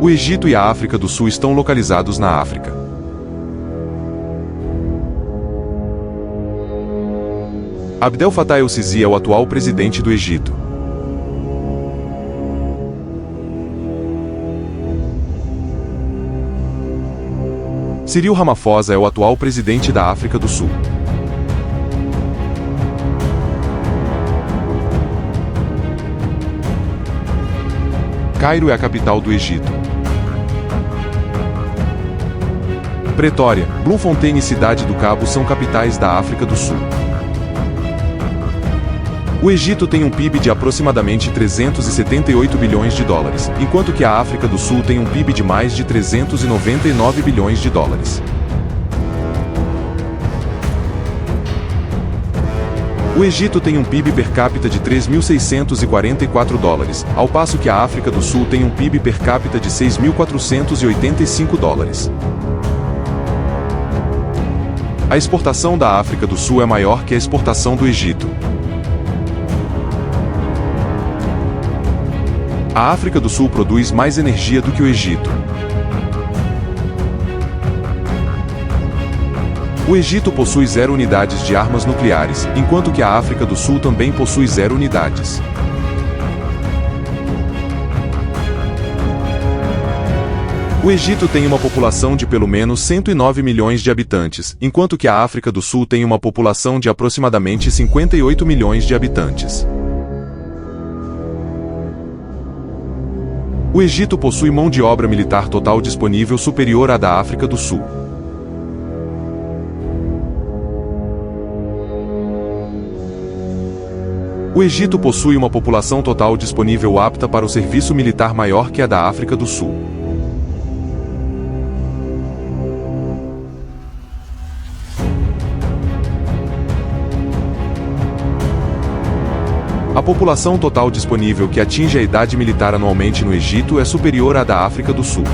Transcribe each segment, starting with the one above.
O Egito e a África do Sul estão localizados na África. Abdel Fattah el-Sisi é o atual presidente do Egito. Cyril Ramaphosa é o atual presidente da África do Sul. Cairo é a capital do Egito. Pretória, Bloemfontein e Cidade do Cabo são capitais da África do Sul. O Egito tem um PIB de aproximadamente 378 bilhões de dólares, enquanto que a África do Sul tem um PIB de mais de 399 bilhões de dólares. O Egito tem um PIB per capita de 3.644 dólares, ao passo que a África do Sul tem um PIB per capita de 6.485 dólares. A exportação da África do Sul é maior que a exportação do Egito. A África do Sul produz mais energia do que o Egito. O Egito possui 0 unidades de armas nucleares, enquanto que a África do Sul também possui 0 unidades. O Egito tem uma população de pelo menos 109 milhões de habitantes, enquanto que a África do Sul tem uma população de aproximadamente 58 milhões de habitantes. O Egito possui mão de obra militar total disponível superior à da África do Sul. O Egito possui uma população total disponível apta para o serviço militar maior que a da África do Sul. A população total disponível que atinge a idade militar anualmente no Egito é superior à da África do Sul.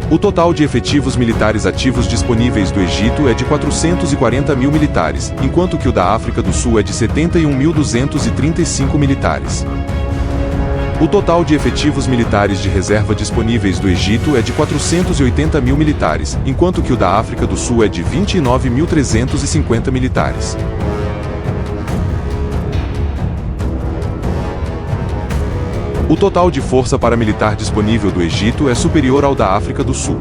O total de efetivos militares ativos disponíveis do Egito é de 440 mil militares, enquanto que o da África do Sul é de 71.235 militares. O total de efetivos militares de reserva disponíveis do Egito é de 480 mil militares, enquanto que o da África do Sul é de 29.350 militares. O total de força paramilitar disponível do Egito é superior ao da África do Sul.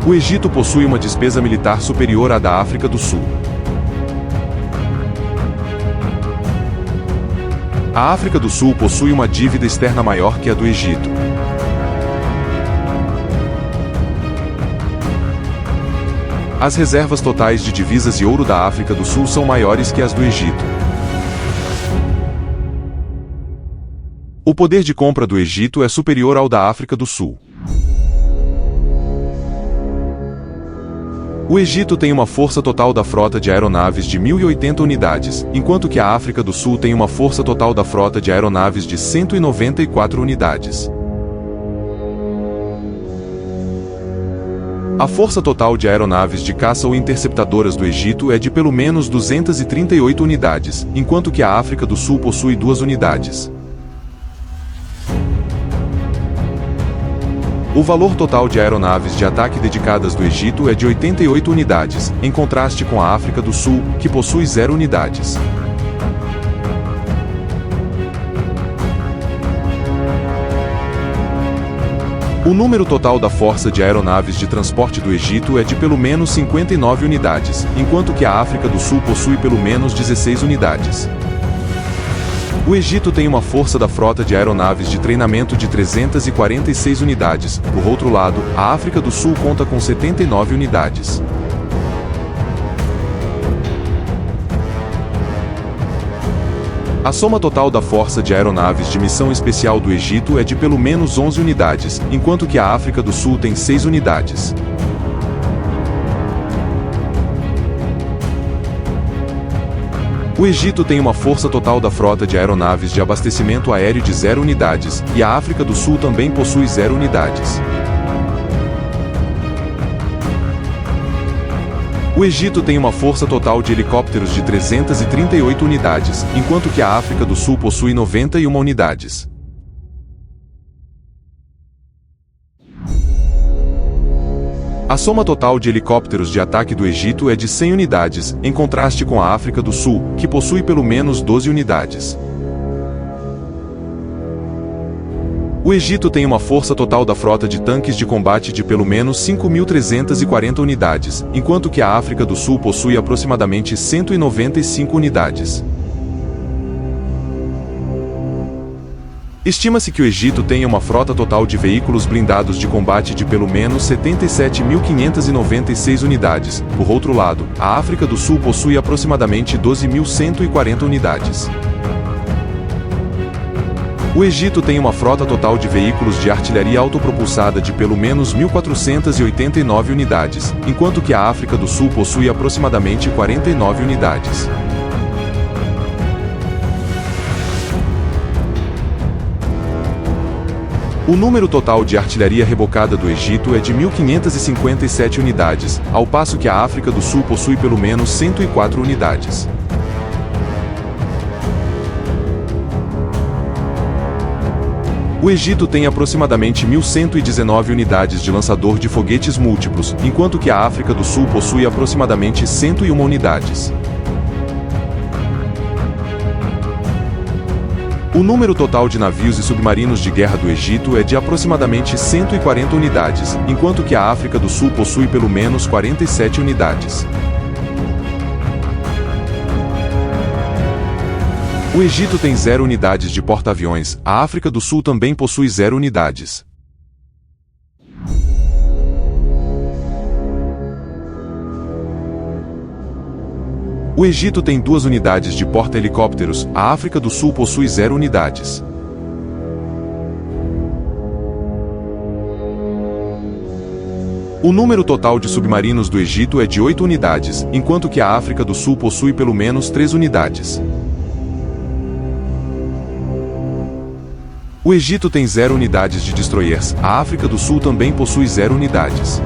O Egito possui uma despesa militar superior à da África do Sul. A África do Sul possui uma dívida externa maior que a do Egito. As reservas totais de divisas e ouro da África do Sul são maiores que as do Egito. O poder de compra do Egito é superior ao da África do Sul. O Egito tem uma força total da frota de aeronaves de 1.080 unidades, enquanto que a África do Sul tem uma força total da frota de aeronaves de 194 unidades. A força total de aeronaves de caça ou interceptadoras do Egito é de pelo menos 238 unidades, enquanto que a África do Sul possui 2 unidades. O valor total de aeronaves de ataque dedicadas do Egito é de 88 unidades, em contraste com a África do Sul, que possui 0 unidades. O número total da força de aeronaves de transporte do Egito é de pelo menos 59 unidades, enquanto que a África do Sul possui pelo menos 16 unidades. O Egito tem uma força da frota de aeronaves de treinamento de 346 unidades, por outro lado, a África do Sul conta com 79 unidades. A soma total da força de aeronaves de missão especial do Egito é de pelo menos 11 unidades, enquanto que a África do Sul tem 6 unidades. O Egito tem uma força total da frota de aeronaves de abastecimento aéreo de 0 unidades, e a África do Sul também possui 0 unidades. O Egito tem uma força total de helicópteros de 338 unidades, enquanto que a África do Sul possui 91 unidades. A soma total de helicópteros de ataque do Egito é de 100 unidades, em contraste com a África do Sul, que possui pelo menos 12 unidades. O Egito tem uma força total da frota de tanques de combate de pelo menos 5.340 unidades, enquanto que a África do Sul possui aproximadamente 195 unidades. Estima-se que o Egito tenha uma frota total de veículos blindados de combate de pelo menos 77.596 unidades. Por outro lado, a África do Sul possui aproximadamente 12.140 unidades. O Egito tem uma frota total de veículos de artilharia autopropulsada de pelo menos 1.489 unidades, enquanto que a África do Sul possui aproximadamente 49 unidades. O número total de artilharia rebocada do Egito é de 1.557 unidades, ao passo que a África do Sul possui pelo menos 104 unidades. O Egito tem aproximadamente 1.119 unidades de lançador de foguetes múltiplos, enquanto que a África do Sul possui aproximadamente 101 unidades. O número total de navios e submarinos de guerra do Egito é de aproximadamente 140 unidades, enquanto que a África do Sul possui pelo menos 47 unidades. O Egito tem 0 unidades de porta-aviões, a África do Sul também possui 0 unidades. O Egito tem 2 unidades de porta-helicópteros, a África do Sul possui 0 unidades. O número total de submarinos do Egito é de 8 unidades, enquanto que a África do Sul possui pelo menos 3 unidades. O Egito tem 0 unidades de destroyers, a África do Sul também possui 0 unidades.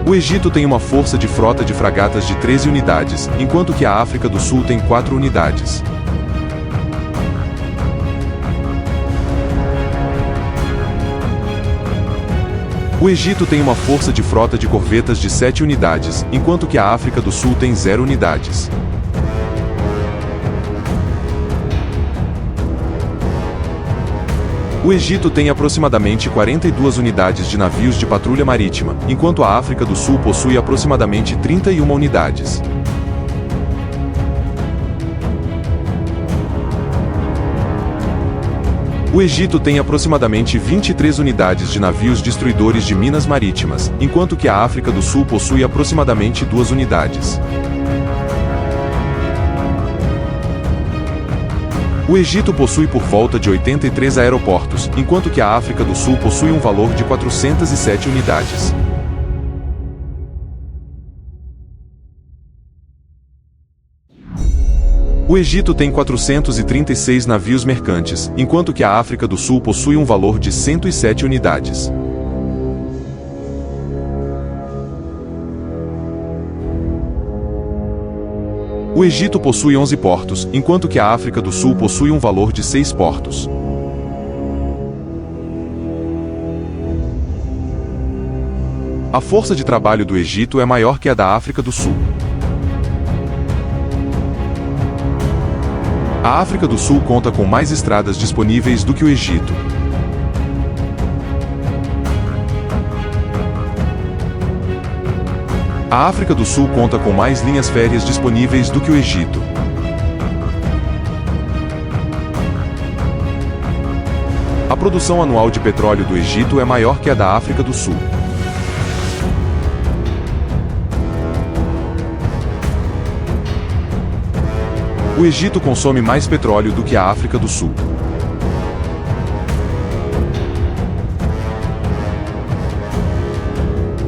O Egito tem uma força de frota de fragatas de 13 unidades, enquanto que a África do Sul tem 4 unidades. O Egito tem uma força de frota de corvetas de 7 unidades, enquanto que a África do Sul tem 0 unidades. O Egito tem aproximadamente 42 unidades de navios de patrulha marítima, enquanto a África do Sul possui aproximadamente 31 unidades. O Egito tem aproximadamente 23 unidades de navios destruidores de minas marítimas, enquanto que a África do Sul possui aproximadamente 2 unidades. O Egito possui por volta de 83 aeroportos, enquanto que a África do Sul possui um valor de 407 unidades. O Egito tem 436 navios mercantes, enquanto que a África do Sul possui um valor de 107 unidades. O Egito possui 11 portos, enquanto que a África do Sul possui um valor de 6 portos. A força de trabalho do Egito é maior que a da África do Sul. A África do Sul conta com mais estradas disponíveis do que o Egito. A África do Sul conta com mais linhas férreas disponíveis do que o Egito. A produção anual de petróleo do Egito é maior que a da África do Sul. O Egito consome mais petróleo do que a África do Sul.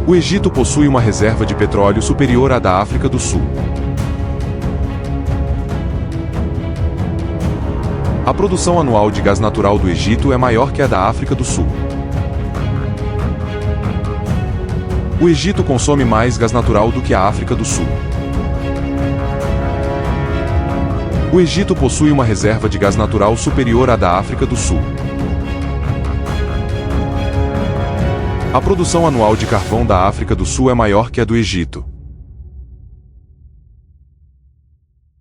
O Egito possui uma reserva de petróleo superior à da África do Sul. A produção anual de gás natural do Egito é maior que a da África do Sul. O Egito consome mais gás natural do que a África do Sul. O Egito possui uma reserva de gás natural superior à da África do Sul. A produção anual de carvão da África do Sul é maior que a do Egito.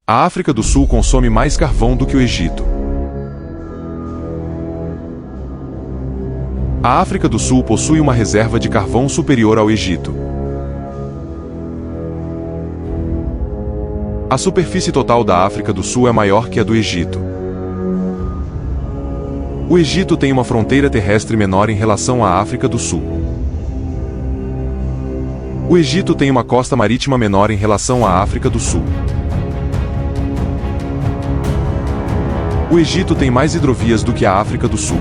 A África do Sul consome mais carvão do que o Egito. A África do Sul possui uma reserva de carvão superior ao Egito. A superfície total da África do Sul é maior que a do Egito. O Egito tem uma fronteira terrestre menor em relação à África do Sul. O Egito tem uma costa marítima menor em relação à África do Sul. O Egito tem mais hidrovias do que a África do Sul.